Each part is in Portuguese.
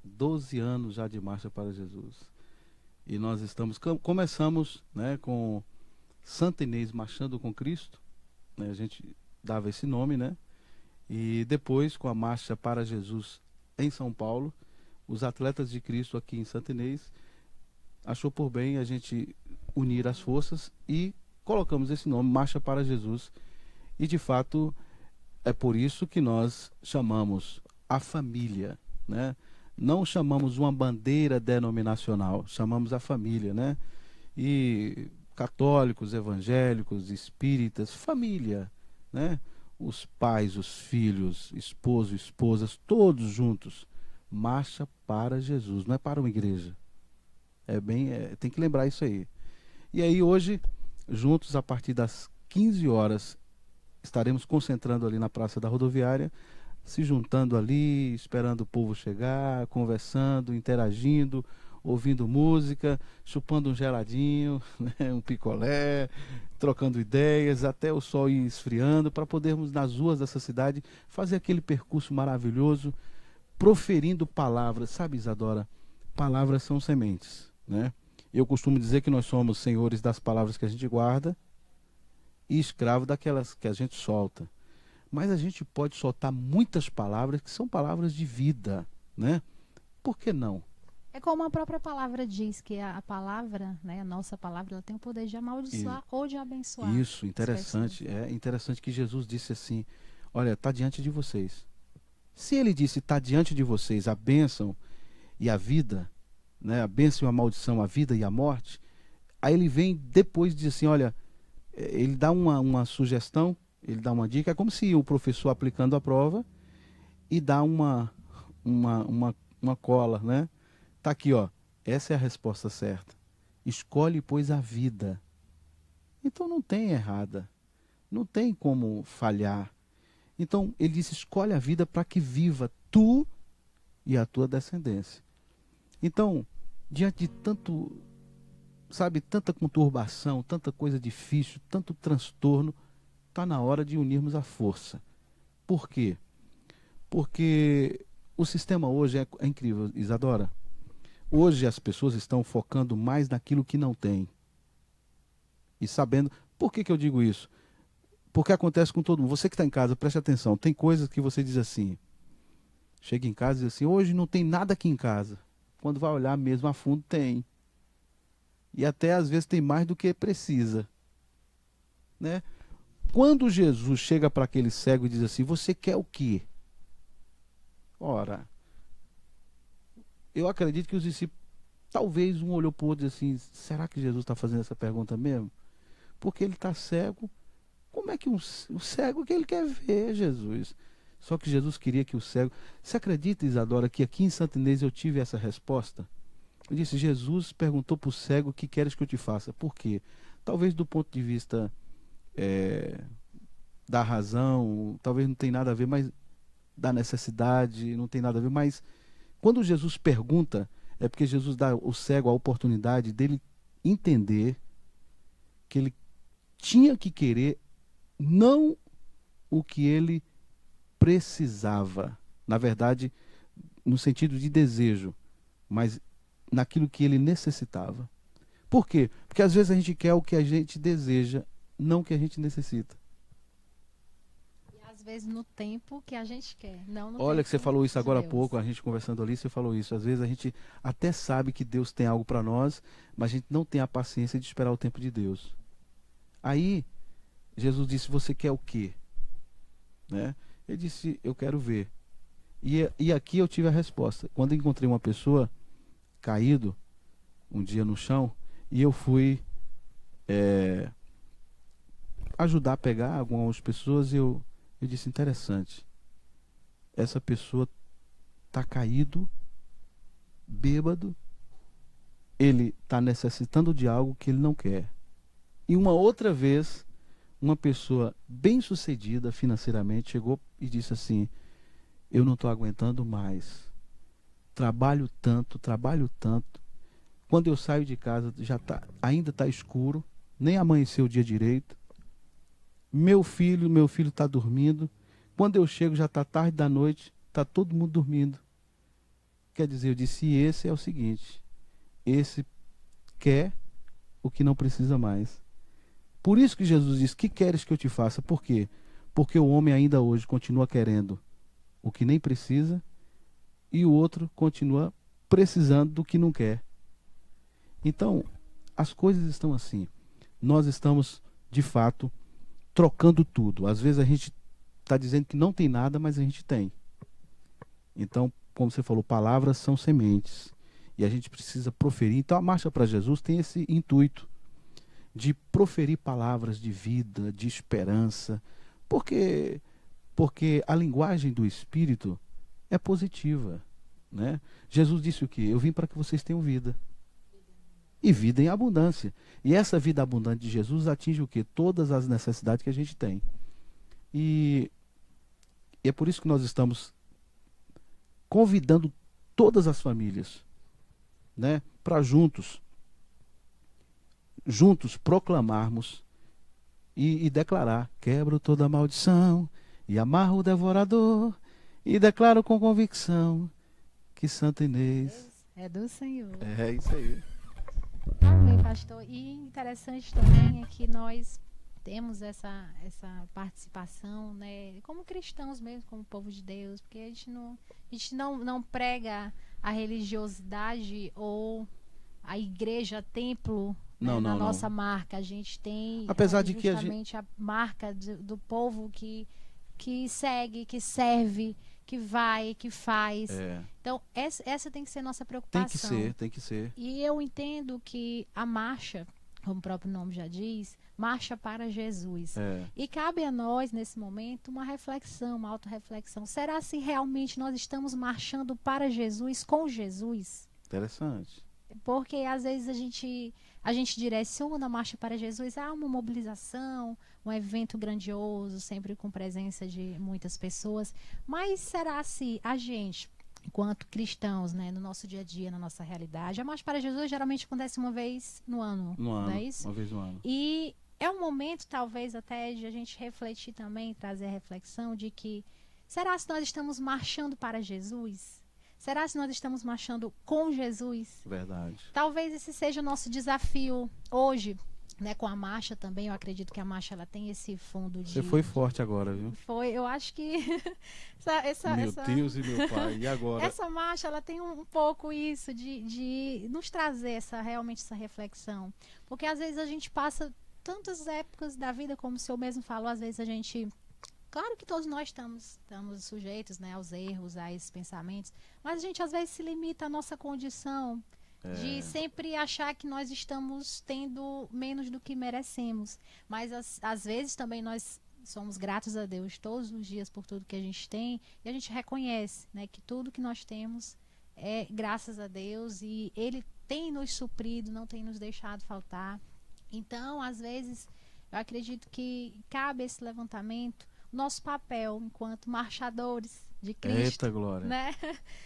12 anos já de Marcha para Jesus. E nós começamos, né, com Santa Inês Marchando com Cristo, né, a gente dava esse nome, né? E depois, com a Marcha para Jesus em São Paulo, os Atletas de Cristo aqui em Santa Inês achou por bem a gente unir as forças e colocamos esse nome, Marcha para Jesus. E de fato é por isso que nós chamamos a família, né? Não chamamos uma bandeira denominacional, chamamos a família, né? E católicos, evangélicos, espíritas, família, né? Os pais, os filhos, esposo, esposas, todos juntos. Marcha para Jesus, não é para uma igreja. Tem que lembrar isso aí. E aí hoje, juntos a partir das 15 horas, estaremos concentrando ali na Praça da Rodoviária, se juntando ali, esperando o povo chegar, conversando, interagindo, ouvindo música, chupando um geladinho, né, um picolé, trocando ideias, até o sol ir esfriando, para podermos nas ruas dessa cidade fazer aquele percurso maravilhoso, proferindo palavras. Sabe, Isadora, palavras são sementes, né? Eu costumo dizer que nós somos senhores das palavras que a gente guarda e escravo daquelas que a gente solta. Mas a gente pode soltar muitas palavras que são palavras de vida, né? Por que não? É como a própria palavra diz, que a palavra, né, a nossa palavra, ela tem o poder de E- amaldiçoar ou de abençoar Isso, as pessoas. interessante. É interessante que Jesus disse assim: olha, está diante de vocês. Se ele disse está diante de vocês a bênção e a vida, né, a bênção e a maldição, a vida e a morte, aí ele vem depois e diz assim: olha, ele dá uma sugestão, ele dá uma dica, é como se o professor aplicando a prova e dá uma cola, né? Tá aqui, ó. Essa é a resposta certa. Escolhe, pois, a vida. Então não tem errada. Não tem como falhar. Então ele disse: escolhe a vida para que viva tu e a tua descendência. Então, diante de tanto, sabe, tanta conturbação, tanta coisa difícil, tanto transtorno, está na hora de unirmos a força. Por quê? Porque o sistema hoje é incrível, Isadora. Hoje as pessoas estão focando mais naquilo que não tem. E sabendo. Por que eu digo isso? Porque acontece com todo mundo. Você que está em casa, preste atenção. Tem coisas que você diz assim. Chega em casa e diz assim: hoje não tem nada aqui em casa. Quando vai olhar mesmo a fundo, tem. E até às vezes tem mais do que precisa. Né? Quando Jesus chega para aquele cego e diz assim: você quer o quê? Ora, eu acredito que os discípulos, talvez um olhou para o outro e disse assim: será que Jesus está fazendo essa pergunta mesmo? Porque ele está cego. Como é que o cego que ele quer ver, Jesus? Só que Jesus queria que o cego. Você acredita, Isadora, que aqui em Santa Inês eu tive essa resposta? Eu disse: Jesus perguntou para o cego: o que queres que eu te faça? Por quê? Talvez do ponto de vista eh, da razão, talvez não tenha nada a ver, mas da necessidade, não tem nada a ver, mas quando Jesus pergunta, é porque Jesus dá ao cego a oportunidade dele entender que ele tinha que querer não o que ele precisava, na verdade, no sentido de desejo, mas naquilo que ele necessitava. Por quê? Porque às vezes a gente quer o que a gente deseja, não o que a gente necessita. E às vezes no tempo que a gente quer, não no Olha que você tempo falou isso de agora há Deus. pouco, a gente conversando ali, você falou isso. Às vezes a gente até sabe que Deus tem algo para nós, mas a gente não tem a paciência de esperar o tempo de Deus. Aí Jesus disse: você quer o quê? Né? Ele disse: eu quero ver. E aqui eu tive a resposta. Quando eu encontrei uma pessoa caído um dia no chão, e eu fui ajudar a pegar algumas pessoas, e eu disse: interessante, essa pessoa está caído, bêbado, ele está necessitando de algo que ele não quer. E uma outra vez, uma pessoa bem-sucedida financeiramente chegou e disse assim: eu não estou aguentando mais. Trabalho tanto. Quando eu saio de casa, ainda está escuro, nem amanheceu o dia direito. Meu filho está dormindo. Quando eu chego, já está tarde da noite, está todo mundo dormindo. quer dizer? Eu disse, e esse é o seguinte, esse quer o que não precisa mais. Por isso que Jesus disse, que queres que eu te faça? Por quê? Porque o homem ainda hoje continua querendo o que nem precisa e o outro continua precisando do que não quer. Então, as coisas estão assim. Nós estamos, de fato, trocando tudo. Às vezes a gente está dizendo que não tem nada, mas a gente tem. Então, como você falou, palavras são sementes. E a gente precisa proferir. Então, a Marcha para Jesus tem esse intuito de proferir palavras de vida, de esperança. Porque a linguagem do Espírito é positiva, né? Jesus disse o quê? Eu vim para que vocês tenham vida. E vida em abundância. E essa vida abundante de Jesus atinge o quê? Todas as necessidades que a gente tem. E é por isso que nós estamos convidando todas as famílias, né, para juntos proclamarmos e declarar: quebro toda maldição e amarro o devorador e declaro com convicção que Santa Inês é do Senhor. É isso aí. Amém, pastor. E interessante também é que nós temos essa participação, né, como cristãos mesmo, como povo de Deus, porque a gente não prega a religiosidade ou a igreja, templo, Não, na não, não. nossa marca. A gente tem Apesar de que justamente a marca do povo que segue, que serve, que vai, que faz. Então, essa tem que ser nossa preocupação. Tem que ser. E eu entendo que a marcha, como o próprio nome já diz, marcha para Jesus. E cabe a nós, nesse momento, uma reflexão, uma autorreflexão. Será se realmente nós estamos marchando para Jesus, com Jesus? Interessante. Porque às vezes a gente direciona a marcha para Jesus a uma mobilização, um evento grandioso, sempre com presença de muitas pessoas. Mas será se a gente, enquanto cristãos, né, no nosso dia a dia, na nossa realidade, a marcha para Jesus geralmente acontece uma vez no ano, não é isso? Uma vez no ano. E é um momento, talvez, até de a gente refletir também, trazer a reflexão de que, será se nós estamos marchando para Jesus? Será se nós estamos marchando com Jesus? Verdade. Talvez esse seja o nosso desafio hoje, né, com a marcha também. Eu acredito que a marcha ela tem esse fundo de... Você foi forte agora, viu? Foi, eu acho que... Meu Deus e meu pai, e agora? Essa marcha, ela tem um pouco isso de nos trazer realmente essa reflexão. Porque às vezes a gente passa tantas épocas da vida, como o senhor mesmo falou, às vezes a gente... Claro que todos nós estamos sujeitos, né, aos erros, a esses pensamentos, mas a gente às vezes se limita à nossa condição de sempre achar que nós estamos tendo menos do que merecemos. Mas às vezes também nós somos gratos a Deus todos os dias por tudo que a gente tem, e a gente reconhece, né, que tudo que nós temos é graças a Deus, e Ele tem nos suprido, não tem nos deixado faltar. Então, às vezes, eu acredito que cabe esse levantamento, nosso papel enquanto marchadores de Cristo. Eita glória. Né?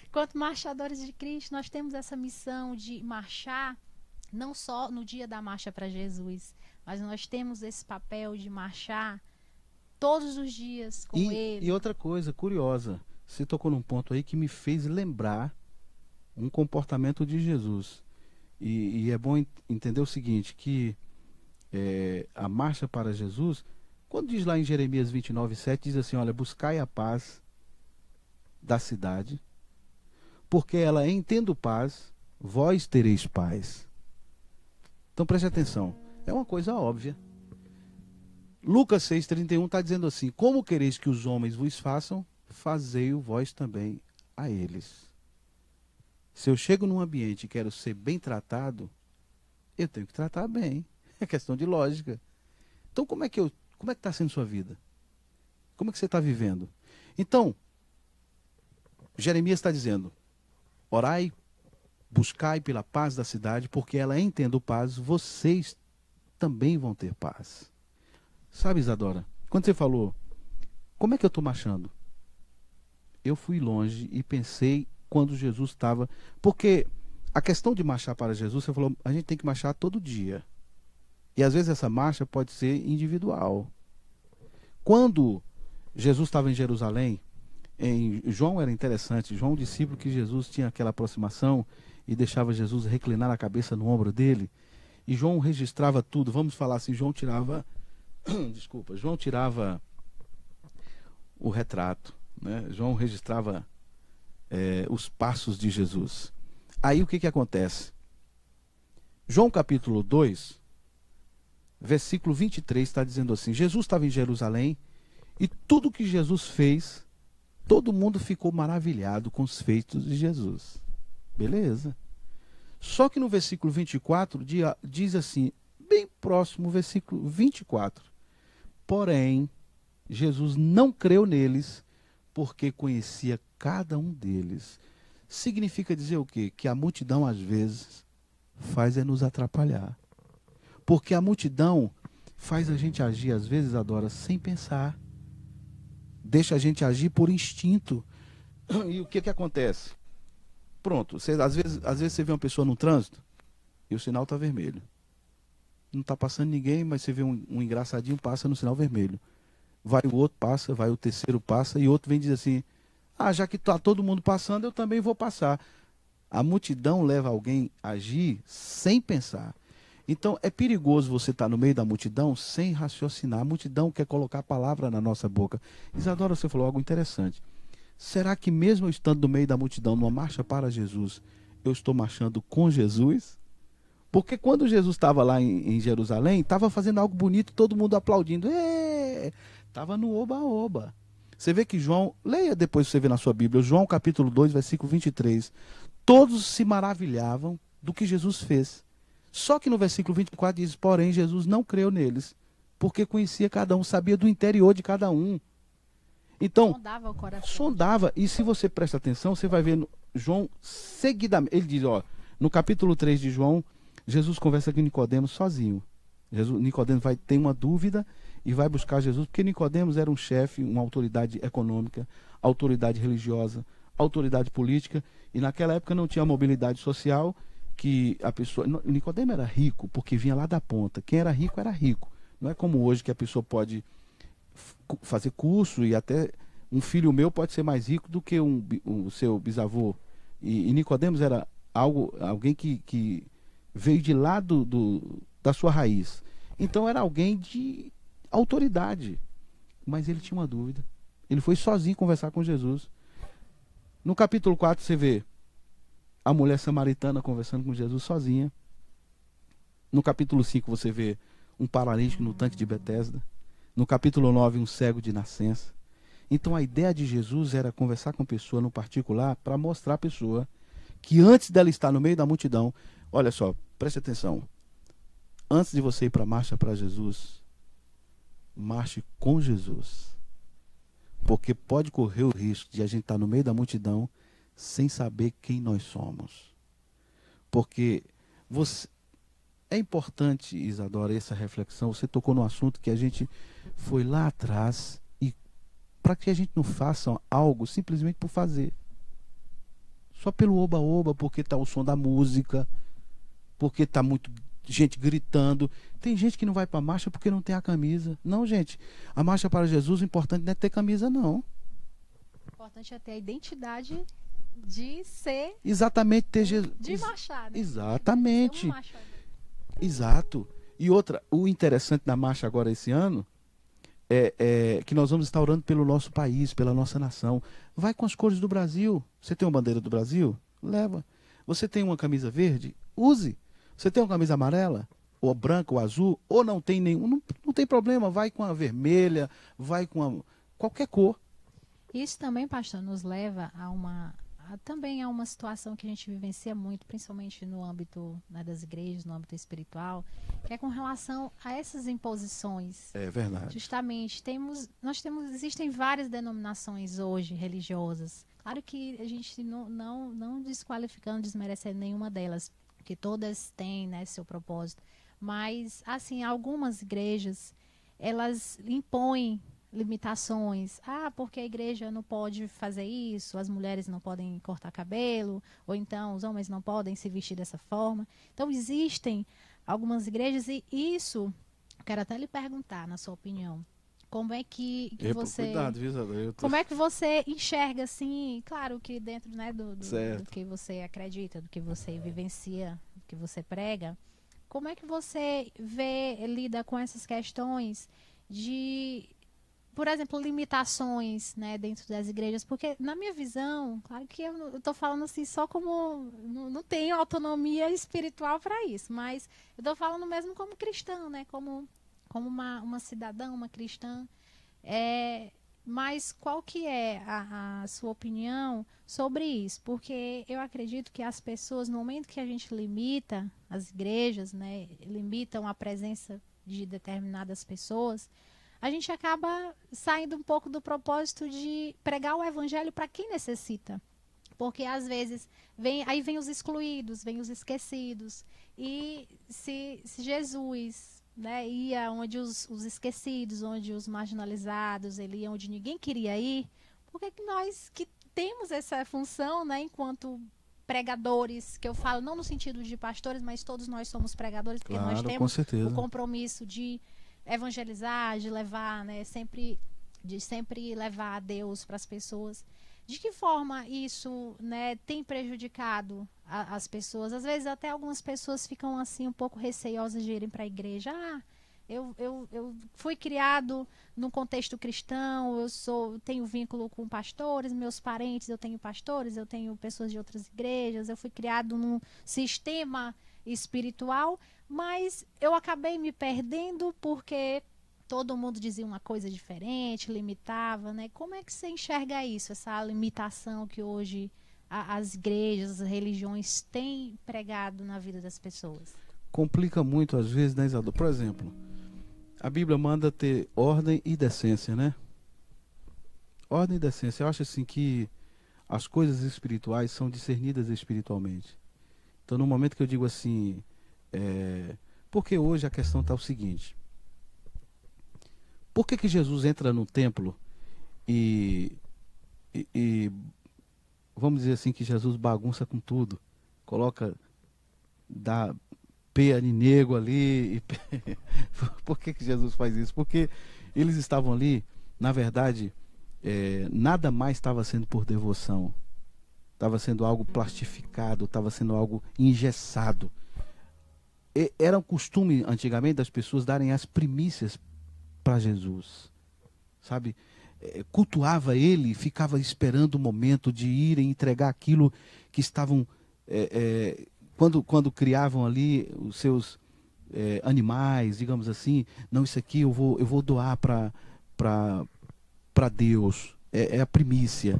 Enquanto marchadores de Cristo, nós temos essa missão de marchar, não só no dia da marcha para Jesus, mas nós temos esse papel de marchar todos os dias com Ele. E outra coisa curiosa, você tocou num ponto aí que me fez lembrar um comportamento de Jesus. E é bom entender o seguinte, que a marcha para Jesus... Quando diz lá em Jeremias 29:7, diz assim, olha, buscai a paz da cidade, porque ela, em tendo paz, vós tereis paz. Então preste atenção, é uma coisa óbvia. Lucas 6:31 está dizendo assim, como quereis que os homens vos façam, fazei-o vós também a eles. Se eu chego num ambiente e quero ser bem tratado, eu tenho que tratar bem. É questão de lógica. Então como é que está sendo sua vida? Como é que você está vivendo? Então, Jeremias está dizendo, orai, buscai pela paz da cidade, porque ela, em tendo paz, vocês também vão ter paz. Sabe, Isadora, quando você falou, como é que eu estou marchando? Eu fui longe e pensei quando Jesus estava... Porque a questão de marchar para Jesus, você falou, a gente tem que marchar todo dia. E às vezes essa marcha pode ser individual. Quando Jesus estava em Jerusalém, João era interessante. João, discípulo que Jesus tinha aquela aproximação e deixava Jesus reclinar a cabeça no ombro dele. E João registrava tudo. Vamos falar assim, João tirava desculpa, João tirava o retrato, né? João registrava os passos de Jesus. Aí o que acontece? João capítulo 2, versículo 23 está dizendo assim: Jesus estava em Jerusalém e tudo que Jesus fez, todo mundo ficou maravilhado com os feitos de Jesus. Beleza. Só que no versículo 24 diz assim, bem próximo, versículo 24: porém, Jesus não creu neles, porque conhecia cada um deles. Significa dizer o quê? Que a multidão, às vezes, faz nos atrapalhar. Porque a multidão faz a gente agir, às vezes, Adora, sem pensar. Deixa a gente agir por instinto. E o que acontece? Pronto, às vezes você vê uma pessoa no trânsito e o sinal está vermelho. Não está passando ninguém, mas você vê um engraçadinho, passa no sinal vermelho. Vai o outro, passa, vai o terceiro, passa, e outro vem e diz assim: ah, já que está todo mundo passando, eu também vou passar. A multidão leva alguém a agir sem pensar. Então, é perigoso você estar no meio da multidão sem raciocinar. A multidão quer colocar a palavra na nossa boca. Isadora, você falou algo interessante. Será que mesmo eu estando no meio da multidão, numa marcha para Jesus, eu estou marchando com Jesus? Porque quando Jesus estava lá em Jerusalém, estava fazendo algo bonito, todo mundo aplaudindo. Estava no oba-oba. Você vê que João, leia depois você vê na sua Bíblia, João capítulo 2, versículo 23. Todos se maravilhavam do que Jesus fez. Só que no versículo 24 diz: porém, Jesus não creu neles, porque conhecia cada um, sabia do interior de cada um. Então, sondava o coração. Sondava. E se você presta atenção, você vai ver João seguidamente. Ele diz, ó, no capítulo 3 de João, Jesus conversa com Nicodemos sozinho. Nicodemos vai ter uma dúvida e vai buscar Jesus, porque Nicodemos era um chefe, uma autoridade econômica, autoridade religiosa, autoridade política, e naquela época não tinha mobilidade social, que a pessoa... Nicodemos era rico, porque vinha lá da ponta. Quem era rico, era rico. Não é como hoje que a pessoa pode fazer curso e até um filho meu pode ser mais rico do que o seu bisavô. E Nicodemos era alguém que veio de lá da sua raiz. Então era alguém de autoridade. Mas ele tinha uma dúvida. Ele foi sozinho conversar com Jesus. No capítulo 4 você vê a mulher samaritana conversando com Jesus sozinha. No capítulo 5 você vê um paralítico no tanque de Betesda. No capítulo 9, um cego de nascença. Então a ideia de Jesus era conversar com a pessoa no particular para mostrar à pessoa que antes dela estar no meio da multidão, olha só, preste atenção. Antes de você ir para a marcha para Jesus, marche com Jesus. Porque pode correr o risco de a gente estar no meio da multidão sem saber quem nós somos. Porque é importante, Isadora, essa reflexão. Você tocou no assunto que a gente foi lá atrás, e para que a gente não faça algo simplesmente por fazer. Só pelo oba-oba, porque está o som da música, porque está muito gente gritando. Tem gente que não vai para a marcha porque não tem a camisa. Não, gente. A marcha para Jesus, o importante não é ter camisa, não. O importante é ter a identidade de ser... Exatamente, ter Jesus. De marchar, né? Exatamente. De ser um marchador. Exato. E outra, o interessante da marcha agora esse ano é que nós vamos estar orando pelo nosso país, pela nossa nação. Vai com as cores do Brasil. Você tem uma bandeira do Brasil? Leva. Você tem uma camisa verde? Use. Você tem uma camisa amarela? Ou branca, ou azul? Ou não tem nenhum? Não tem problema. Vai com a vermelha, vai com qualquer cor. Isso também, pastor, nos leva também a uma situação que a gente vivencia muito, principalmente no âmbito, né, das igrejas, no âmbito espiritual, que é com relação a essas imposições. É verdade. Justamente, existem várias denominações hoje religiosas. Claro que a gente não desqualificando, desmerecendo nenhuma delas, porque todas têm, né, seu propósito. Mas, assim, algumas igrejas, elas impõem limitações. Porque a igreja não pode fazer isso, as mulheres não podem cortar cabelo, ou então os homens não podem se vestir dessa forma. Então existem algumas igrejas, e isso, quero até lhe perguntar, na sua opinião, Como é que você... Cuidado, viu, Isadora? Como é que você enxerga, assim, claro que dentro, né, do Certo. que você acredita, do que você vivencia, do que você prega, como é que você lida com essas questões de, por exemplo, limitações, né, dentro das igrejas? Porque, na minha visão, claro que eu estou falando assim só como... Não tenho autonomia espiritual para isso, mas eu estou falando mesmo como cristã, né, como uma cidadã, uma cristã. Mas qual que é a sua opinião sobre isso? Porque eu acredito que as pessoas, no momento que a gente limita as igrejas, né, limitam a presença de determinadas pessoas, a gente acaba saindo um pouco do propósito de pregar o evangelho para quem necessita. Porque às vezes aí vem os excluídos, vem os esquecidos. E se Jesus, né, ia onde os esquecidos, onde os marginalizados, ele ia onde ninguém queria ir, por que nós que temos essa função, né, enquanto pregadores, que eu falo não no sentido de pastores, mas todos nós somos pregadores, porque nós Claro, com temos certeza. o compromisso de evangelizar, de levar, né, de sempre levar a Deus para as pessoas. De que forma isso, né, tem prejudicado as pessoas? Às vezes até algumas pessoas ficam assim um pouco receosas de irem para a igreja. Eu fui criado num contexto cristão, tenho vínculo com pastores, meus parentes, eu tenho pastores, eu tenho pessoas de outras igrejas, eu fui criado num sistema espiritual, mas eu acabei me perdendo porque todo mundo dizia uma coisa diferente, limitava, né? Como é que você enxerga isso, essa limitação que hoje as igrejas, as religiões têm pregado na vida das pessoas? Complica muito às vezes, né, Isadora? Por exemplo, a Bíblia manda ter ordem e decência, né? Ordem e decência. Eu acho assim que as coisas espirituais são discernidas espiritualmente. Então, no momento que eu digo assim, porque hoje a questão está o seguinte: por que Jesus entra no templo e vamos dizer assim que Jesus bagunça com tudo, coloca, dá pé de nego ali? Por que Jesus faz isso? Porque eles estavam ali, na verdade, nada mais estava sendo por devoção, estava sendo algo plastificado, estava sendo algo engessado. Era um costume antigamente das pessoas darem as primícias para Jesus, sabe? Cultuava ele, ficava esperando o momento de ir e entregar aquilo que estavam quando criavam ali os seus animais, digamos assim. Não, isso aqui eu vou doar para Deus, é a primícia.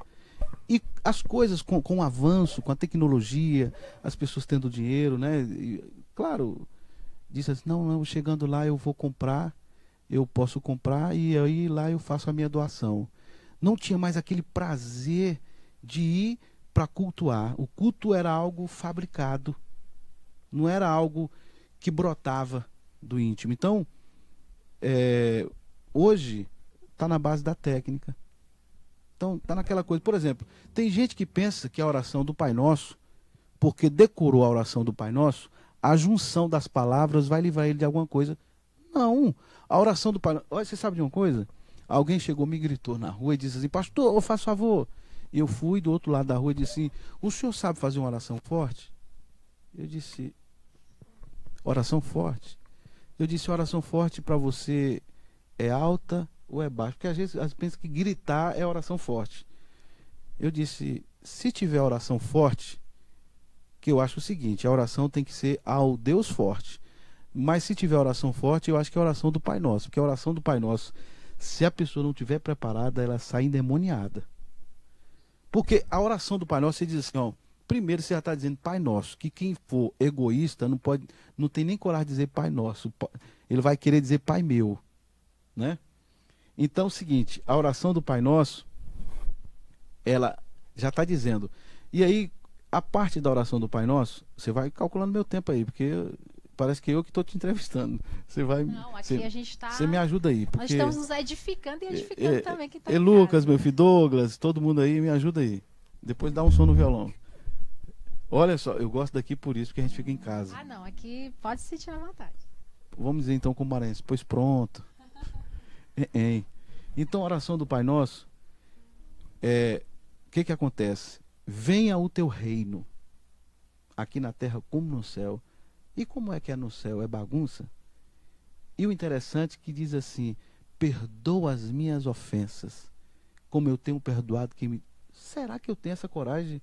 E as coisas com o avanço, com a tecnologia, as pessoas tendo dinheiro, né? E, claro, disse assim, não, chegando lá eu vou comprar, eu posso comprar e aí lá eu faço a minha doação. Não tinha mais aquele prazer de ir para cultuar. O culto era algo fabricado, não era algo que brotava do íntimo. Então, hoje está na base da técnica. Então, está naquela coisa. Por exemplo, tem gente que pensa que a oração do Pai Nosso, porque decorou a oração do Pai Nosso, a junção das palavras vai livrar ele de alguma coisa. Não, a oração do Pai Nosso... Olha, você sabe de uma coisa? Alguém chegou, me gritou na rua e disse assim, pastor, eu faço favor. Eu fui do outro lado da rua e disse assim, o senhor sabe fazer uma oração forte? Eu disse, oração forte? Eu disse, oração forte para você é alta ou é baixa? Porque às vezes pensa que gritar é oração forte. Eu disse, se tiver oração forte, que eu acho o seguinte, a oração tem que ser ao Deus forte. Mas se tiver oração forte, eu acho que é a oração do Pai Nosso. Porque a oração do Pai Nosso, se a pessoa não estiver preparada, ela sai endemoniada. Porque a oração do Pai Nosso, você diz assim, ó, primeiro você já está dizendo Pai Nosso, que quem for egoísta não tem nem coragem de dizer Pai Nosso. Ele vai querer dizer Pai Meu, né? Então é o seguinte, a oração do Pai Nosso, ela já está dizendo. E aí, a parte da oração do Pai Nosso, você vai calculando meu tempo aí, porque parece que eu que estou te entrevistando. Você vai. Não, aqui a gente está. Você me ajuda aí. Porque, nós estamos nos edificando e edificando também quem está Lucas, meu filho, Douglas, todo mundo aí, me ajuda aí. Depois dá um som no violão. Olha só, eu gosto daqui por isso, porque a gente fica em casa. Ah, não, aqui pode se sentir à vontade. Vamos dizer então com o maranhense, pois pronto. Então a oração do Pai Nosso, o que acontece? Venha o teu reino, aqui na terra como no céu. E como é que é no céu? É bagunça? E o interessante é que diz assim, perdoa as minhas ofensas, como eu tenho perdoado quem me... Será que eu tenho essa coragem?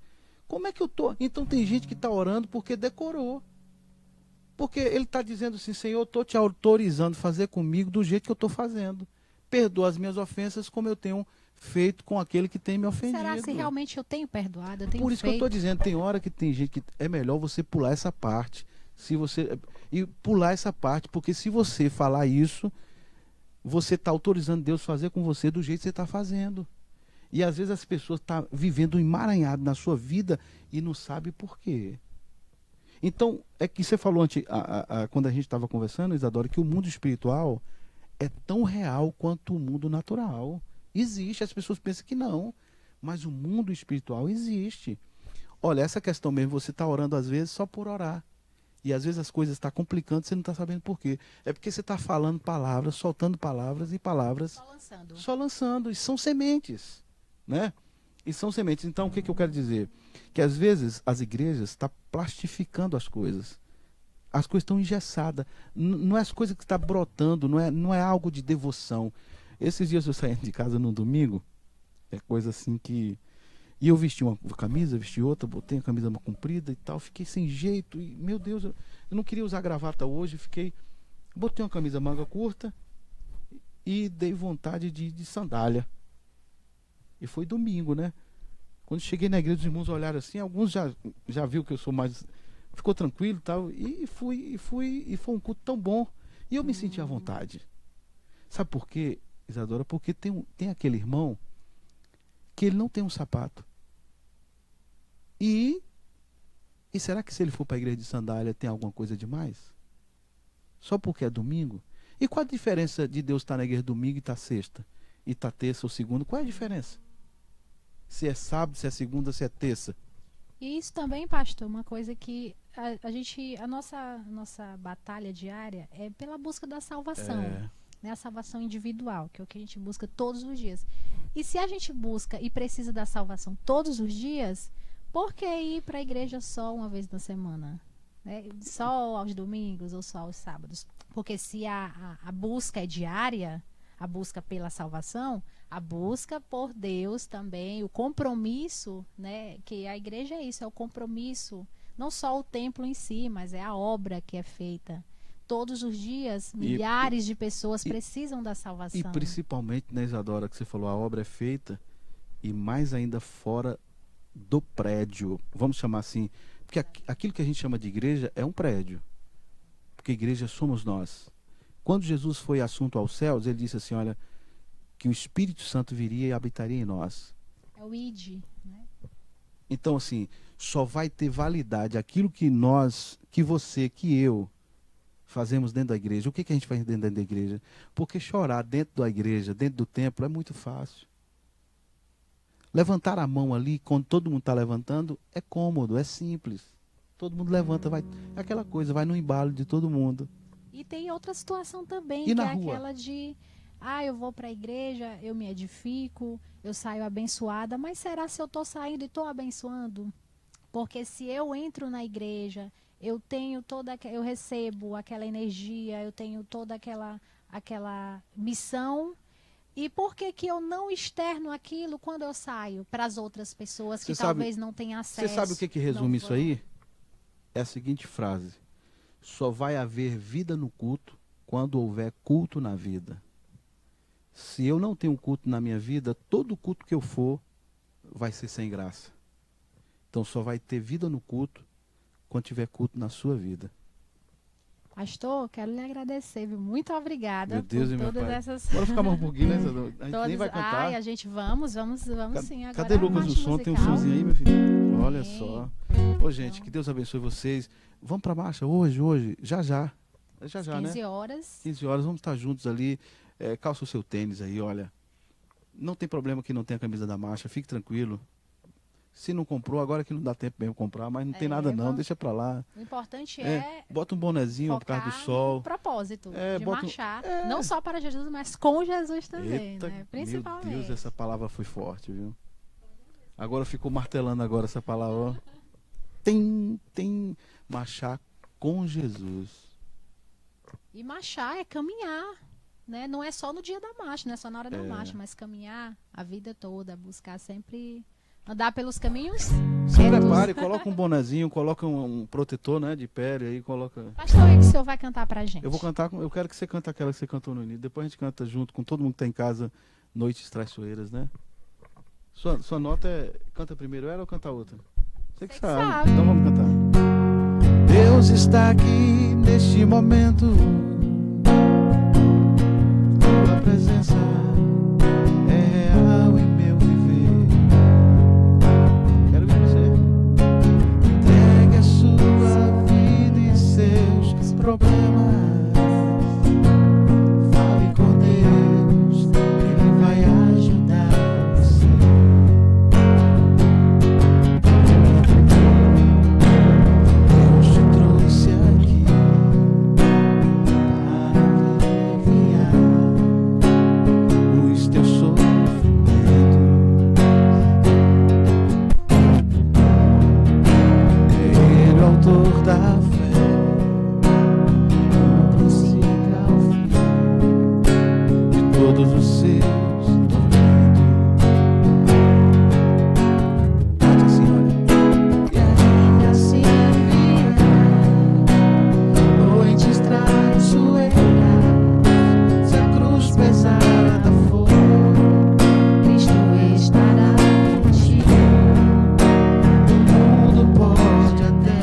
Como é que eu tô? Então tem gente que está orando porque decorou. Porque ele está dizendo assim, Senhor, eu estou te autorizando a fazer comigo do jeito que eu estou fazendo. Perdoa as minhas ofensas como eu tenho feito com aquele que tem me ofendido. Será se realmente eu tenho perdoado? Eu tenho Por isso feito? que eu estou dizendo, tem hora que tem gente que é melhor você pular essa parte. E pular essa parte, porque se você falar isso, você está autorizando Deus a fazer com você do jeito que você está fazendo. E às vezes as pessoas estão vivendo um emaranhado na sua vida e não sabem por quê. Então, é que você falou antes, quando a gente estava conversando, Isadora, que o mundo espiritual é tão real quanto o mundo natural. Existe, as pessoas pensam que não, mas o mundo espiritual existe. Olha, essa questão mesmo, você está orando às vezes só por orar. E às vezes as coisas estão complicando, você não está sabendo por quê. É porque você está falando palavras, soltando palavras e palavras. Só lançando. Só lançando. E são sementes, né? E são sementes. Então, o que eu quero dizer? Que às vezes as igrejas estão plastificando as coisas. As coisas estão engessadas. Não é as coisas que estão brotando, não é algo de devoção. Esses dias eu saí de casa no domingo, é coisa assim que... E eu vesti uma camisa, vesti outra, botei a camisa comprida e tal, fiquei sem jeito. E, meu Deus, eu não queria usar gravata hoje, botei uma camisa manga curta e dei vontade de sandália. E foi domingo, né? Quando cheguei na igreja, os irmãos olharam assim, alguns já viu que eu sou mais... Ficou tranquilo e tal, e foi um culto tão bom. E eu me senti à vontade. Sabe por quê, Isadora? Porque tem aquele irmão que ele não tem um sapato. E será que se ele for para a igreja de sandália tem alguma coisa demais? Só porque é domingo? E qual a diferença de Deus estar na igreja domingo e estar sexta? E estar terça ou segunda? Qual é a diferença? Se é sábado, se é segunda, se é terça? E isso também, pastor, uma coisa que a nossa batalha diária é pela busca da salvação. Né, a salvação individual, que é o que a gente busca todos os dias. E se a gente busca e precisa da salvação todos os dias, por que ir para a igreja só uma vez na semana? Né? Só aos domingos ou só aos sábados? Porque se a busca é diária, a busca pela salvação, a busca por Deus também, o compromisso, né? Que a igreja é isso, é o compromisso, não só o templo em si, mas é a obra que é feita. Todos os dias, milhares de pessoas precisam da salvação. E principalmente, né, Isadora, que você falou, a obra é feita e mais ainda fora do prédio. Vamos chamar assim, porque aquilo que a gente chama de igreja é um prédio. Porque igreja somos nós. Quando Jesus foi assunto aos céus, ele disse assim, olha, que o Espírito Santo viria e habitaria em nós. É o ID, né? Então, assim, só vai ter validade aquilo que nós, que você, que eu fazemos dentro da igreja. O que a gente faz dentro da igreja? Porque chorar dentro da igreja, dentro do templo, é muito fácil. Levantar a mão ali, quando todo mundo está levantando, é cômodo, é simples. Todo mundo levanta, vai, aquela coisa, vai no embalo de todo mundo. E tem outra situação também, E que na é rua? aquela de, eu vou para a igreja, eu me edifico, eu saio abençoada, mas será se eu estou saindo e estou abençoando? Porque se eu entro na igreja, eu tenho eu recebo aquela energia, eu tenho toda aquela missão. E por que eu não externo aquilo quando eu saio para as outras pessoas que talvez não tenham acesso? Você sabe o que resume isso aí? É a seguinte frase: só vai haver vida no culto quando houver culto na vida. Se eu não tenho culto na minha vida, todo culto que eu for vai ser sem graça. Então só vai ter vida no culto quando tiver culto na sua vida. Pastor, quero lhe agradecer, viu? Muito obrigada. Meu Deus, por meu todas pai. essas... Bora ficar mais um pouquinho, né? A gente nem vai cantar. A gente vamos sim. Agora Cadê Lucas no som? Tem um somzinho aí, meu filho? Olha só. Ô, gente, que Deus abençoe vocês. Vamos pra marcha hoje, já. Já, 15 né? horas. 15 horas, vamos estar juntos ali. Calça o seu tênis aí, olha. Não tem problema que não tenha a camisa da marcha, fique tranquilo. Se não comprou, agora que não dá tempo mesmo comprar, mas não tem nada não, deixa pra lá. O importante é bota um bonezinho por causa do sol. No propósito de bota marchar, não só para Jesus, mas com Jesus também, Eita, né? Principalmente. Meu Deus, essa palavra foi forte, viu? Agora ficou martelando agora essa palavra. Ó. Tem marchar com Jesus. E marchar é caminhar, né? Não é só no dia da marcha, não é só na hora da marcha, mas caminhar a vida toda, buscar sempre andar pelos caminhos. Se prepare, coloca um bonezinho, coloca um protetor, né, de pele aí, coloca. Pastor, o que o senhor vai cantar pra gente? Eu vou cantar, eu quero que você cante aquela que você cantou no início. Depois a gente canta junto com todo mundo que tá em casa, Noites Traiçoeiras, né? Sua nota é canta primeiro ela ou canta outra? Você que sabe. Então vamos cantar. Deus está aqui neste momento. Tua presença é real em meu viver. Quero ver você. Entregue a sua vida e seus problemas. Fale com Deus, Ele vai ajudar você. Deus te trouxe aqui para aliviar os teus sofrimentos. Ele é o autor da fé, do princípio ao fim de todos os seus tormentos. Cante assim, olha. E ainda assim virá noites traiçoeiras, se a cruz pesada for, Cristo estará contigo. O mundo pode até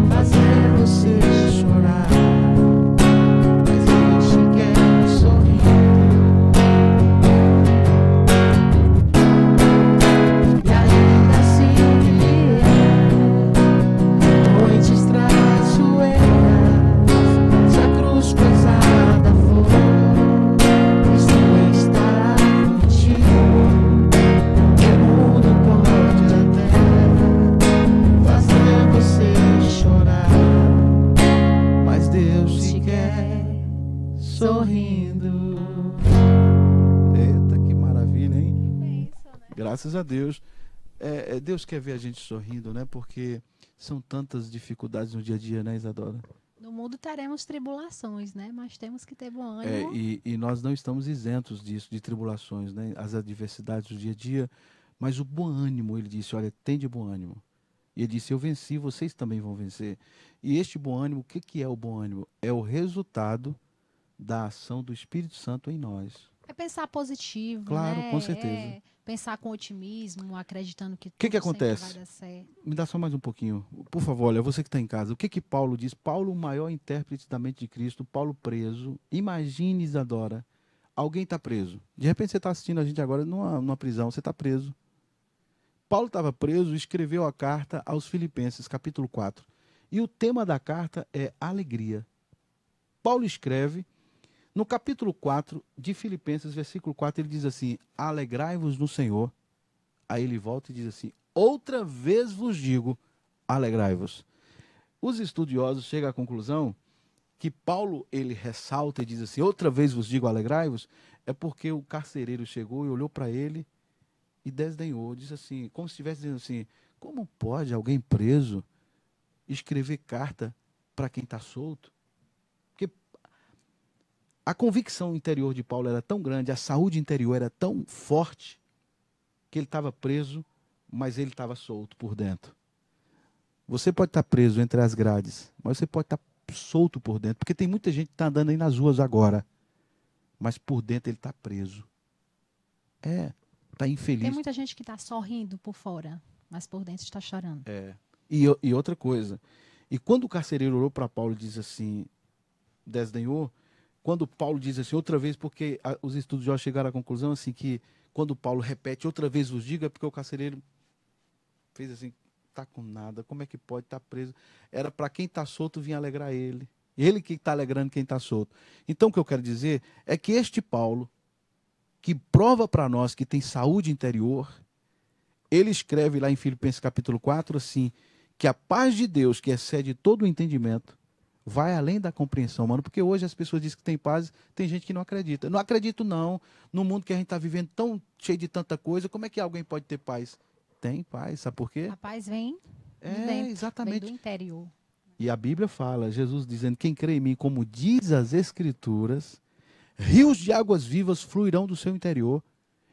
fazer você chorar, mas Ele te quer sorrindo. E ainda assim virá noites traiçoeiras, se a cruz pesada for, Cristo estará contigo. O mundo pode até fazer você chorar, mas Deus te quer sorrindo. Eita, que maravilha, hein? Graças a Deus. Deus quer ver a gente sorrindo, né? Porque são tantas dificuldades no dia a dia, né, Isadora? No mundo teremos tribulações, né? Mas temos que ter bom ânimo. E nós não estamos isentos disso, de tribulações, né? As adversidades do dia a dia. Mas o bom ânimo, ele disse, olha, tem de bom ânimo. E ele disse, eu venci, vocês também vão vencer. E este bom ânimo, o que é o bom ânimo? É o resultado da ação do Espírito Santo em nós. É pensar positivo, Claro, né? com certeza. É pensar com otimismo, acreditando que Que tudo sempre acontece? vai dar certo. Me dá só mais um pouquinho. Por favor, olha, você que está em casa. O que Paulo diz? Paulo, o maior intérprete da mente de Cristo, Paulo preso. Imagine, Isadora, alguém está preso. De repente você está assistindo a gente agora numa prisão, você está preso. Paulo estava preso e escreveu a carta aos Filipenses, capítulo 4. E o tema da carta é alegria. Paulo escreve, no capítulo 4 de Filipenses, versículo 4, ele diz assim, alegrai-vos no Senhor. Aí ele volta e diz assim, outra vez vos digo, alegrai-vos. Os estudiosos chegam à conclusão que Paulo, ele ressalta e diz assim, outra vez vos digo, alegrai-vos, é porque o carcereiro chegou e olhou para ele e desdenhou, disse assim, como se estivesse dizendo assim, como pode alguém preso escrever carta para quem está solto? Porque a convicção interior de Paulo era tão grande, a saúde interior era tão forte, que ele estava preso, mas ele estava solto por dentro. Você pode estar preso entre as grades, mas você pode estar solto por dentro, porque tem muita gente que está andando aí nas ruas agora, mas por dentro ele está preso. Está infeliz. Tem muita gente que está sorrindo por fora, mas por dentro está chorando. E outra coisa, e quando o carcereiro olhou para Paulo e diz assim, desdenhou, quando Paulo diz assim, outra vez, porque os estudiosos chegaram à conclusão assim, que quando Paulo repete, outra vez vos digo, é porque o carcereiro fez assim, tá com nada, como é que pode estar preso? Era para quem está solto vir alegrar ele. Ele que está alegrando quem está solto. Então o que eu quero dizer é que este Paulo, que prova para nós que tem saúde interior, ele escreve lá em Filipenses capítulo 4 assim, que a paz de Deus, que excede todo o entendimento, vai além da compreensão humana, porque hoje as pessoas dizem que tem paz, tem gente que não acredita. Não acredito não, no mundo que a gente está vivendo tão cheio de tanta coisa, como é que alguém pode ter paz? Tem paz, sabe por quê? A paz vem de É, dentro, exatamente. vem do interior. E a Bíblia fala, Jesus dizendo, quem crê em mim, como diz as Escrituras, rios de águas vivas fluirão do seu interior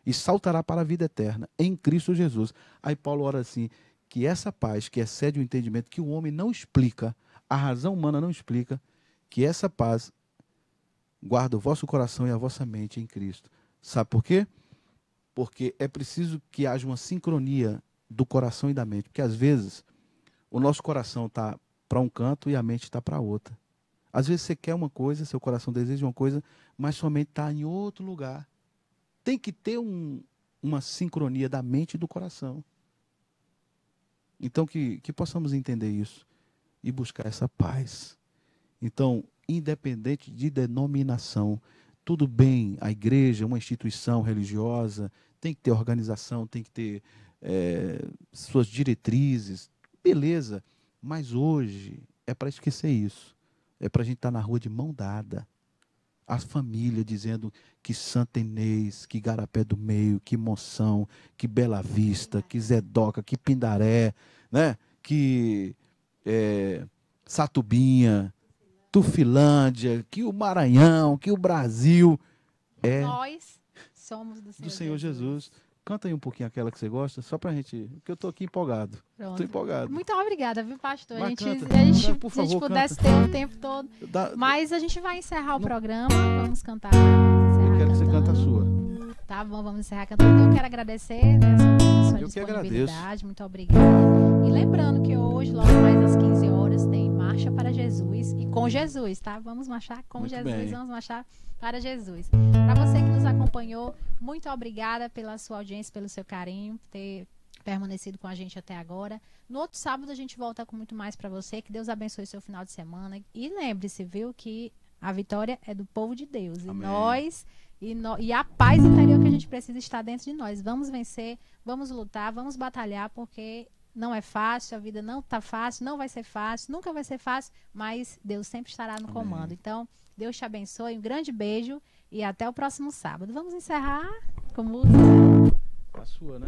e saltará para a vida eterna, em Cristo Jesus. Aí Paulo ora assim, que essa paz que excede o entendimento, que o homem não explica, a razão humana não explica, que essa paz guarda o vosso coração e a vossa mente em Cristo. Sabe por quê? Porque é preciso que haja uma sincronia do coração e da mente, porque às vezes o nosso coração está para um canto e a mente está para outra. Às vezes você quer uma coisa, seu coração deseja uma coisa, mas sua mente está em outro lugar. Tem que ter uma sincronia da mente e do coração. Então que possamos entender isso e buscar essa paz. Então, independente de denominação, tudo bem, a igreja, uma instituição religiosa, tem que ter organização, tem que ter suas diretrizes, beleza. Mas hoje é para esquecer isso. É para a gente estar na rua de mão dada. A família dizendo que Santa Inês, que Garapé do Meio, que Monção, que Bela Vista, que Zedoca, que Pindaré, né? Que Satubinha, Tufilândia, que o Maranhão, que o Brasil é Nós somos do Senhor Jesus. Canta aí um pouquinho aquela que você gosta, só pra gente, porque eu tô aqui empolgado. Pronto. Tô empolgado. Muito obrigada, viu, pastor? Mas A gente, canta, por se a gente favor, pudesse canta. ter o tempo todo. Mas a gente vai encerrar o programa. Vamos cantar. Eu quero que você cante a sua. Tá bom, vamos encerrar cantando. Então, eu quero agradecer, né, sua Eu que disponibilidade. agradeço. Muito obrigada. E lembrando que hoje, logo mais às 15 horas, tem Marcha para Jesus. E com Jesus, tá? Vamos marchar com Muito Jesus. bem. Vamos marchar para Jesus. Para você que nos acompanhou, muito obrigada pela sua audiência, pelo seu carinho, por ter permanecido com a gente até agora. No outro sábado a gente volta com muito mais para você. Que Deus abençoe seu final de semana. E lembre-se, viu, que a vitória é do povo de Deus. Amém. E a paz interior que a gente precisa estar dentro de nós. Vamos vencer, vamos lutar, vamos batalhar, porque não é fácil, a vida não está fácil, não vai ser fácil, nunca vai ser fácil, mas Deus sempre estará no comando. Então, Deus te abençoe, um grande beijo e até o próximo sábado. Vamos encerrar com música. A sua, né?